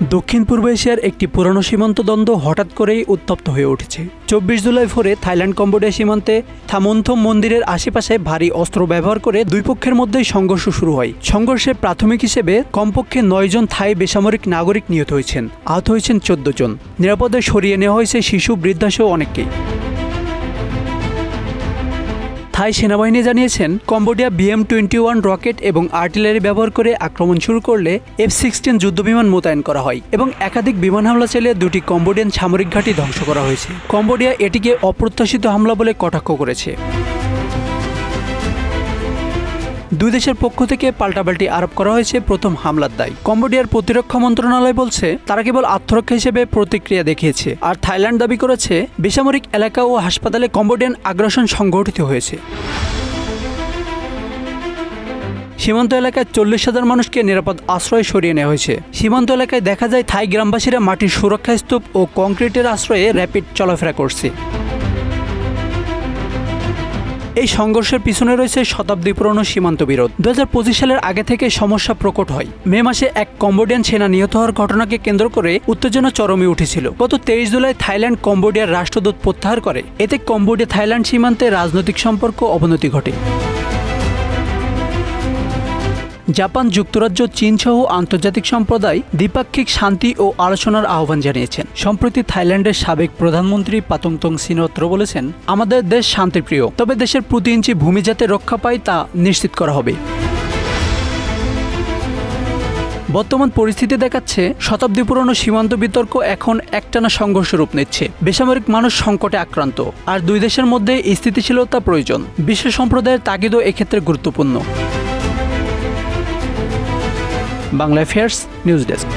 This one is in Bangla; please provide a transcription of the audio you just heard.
দক্ষিণ পূর্ব এশিয়ার একটি পুরনো সীমান্ত দ্বন্দ্ব হঠাৎ করেই উত্তপ্ত হয়ে উঠেছে। 24 জুলাই ভোরে থাইল্যান্ড কম্বোডিয়া সীমান্তে থামোনথম মন্দিরের আশেপাশে ভারী অস্ত্র ব্যবহার করে দুই পক্ষের মধ্যেই সংঘর্ষ শুরু হয়। সংঘর্ষের প্রাথমিক হিসেবে কমপক্ষে 9 জন থাই বেসামরিক নাগরিক নিহত হয়েছেন, আহত হয়েছেন 14 জন। নিরাপদে সরিয়ে নেওয়া হয়েছে শিশু, বৃদ্ধাসহ অনেককেই। থাই সেনাবাহিনী জানিয়েছেন, কম্বোডিয়া BM-21 রকেট এবং আর্টিলারি ব্যবহার করে আক্রমণ শুরু করলে F-16 যুদ্ধবিমান মোতায়েন করা হয় এবং একাধিক বিমান হামলা চালিয়ে দুটি কম্বোডিয়ান সামরিক ঘাঁটি ধ্বংস করা হয়েছে। কম্বোডিয়া এটিকে অপ্রত্যাশিত হামলা বলে কটাক্ষ করেছে। দুই দেশের পক্ষ থেকে পাল্টাপাল্টি আরোপ করা হয়েছে প্রথম হামলার দায়। কম্বোডিয়ার প্রতিরক্ষা মন্ত্রণালয় বলছে, তারা কেবল আত্মরক্ষা হিসেবে প্রতিক্রিয়া দেখিয়েছে। আর থাইল্যান্ড দাবি করেছে, বেসামরিক এলাকা ও হাসপাতালে কম্বোডিয়ান আগ্রাসন সংঘটিত হয়েছে। সীমান্ত এলাকায় 40,000 মানুষকে নিরাপদ আশ্রয়ে সরিয়ে নেওয়া হয়েছে। সীমান্ত এলাকায় দেখা যায় থাই গ্রামবাসীরা মাটির সুরক্ষা স্তূপ ও কংক্রিটের আশ্রয়ে র্যাপিড চলাফেরা করছে। এই সংঘর্ষের পিছনে রয়েছে শতাব্দী পুরনো সীমান্ত বিরোধ। 2025 সালের আগে থেকে সমস্যা প্রকট হয়। মে মাসে এক কম্বোডিয়ান সেনা নিহত হওয়ার ঘটনাকে কেন্দ্র করে উত্তেজনা চরমে উঠেছিল। গত 23 জুলাই থাইল্যান্ড কম্বোডিয়ার রাষ্ট্রদূত প্রত্যাহার করে। এতে কম্বোডিয়া থাইল্যান্ড সীমান্তে রাজনৈতিক সম্পর্ক অবনতি ঘটে। জাপান, যুক্তরাজ্য, চীন সহ আন্তর্জাতিক সম্প্রদায় দ্বিপাক্ষিক শান্তি ও আলোচনার আহ্বান জানিয়েছেন। সম্প্রতি থাইল্যান্ডের সাবেক প্রধানমন্ত্রী পাতোংতং সিনোত্র বলেছেন, আমাদের দেশ শান্তিপ্রিয়, তবে দেশের প্রতি ইঞ্চি ভূমি যাতে রক্ষা পায় তা নিশ্চিত করা হবে। বর্তমান পরিস্থিতি দেখাচ্ছে, শতাব্দী পুরনো সীমান্ত বিতর্ক এখন একটানা সংঘর্ষ রূপ নিচ্ছে। বেসামরিক মানুষ সংকটে আক্রান্ত, আর দুই দেশের মধ্যে স্থিতিশীলতা প্রয়োজন। বিশ্ব সম্প্রদায়ের তাগিদও এক্ষেত্রে গুরুত্বপূর্ণ। Bangla affairs news desk.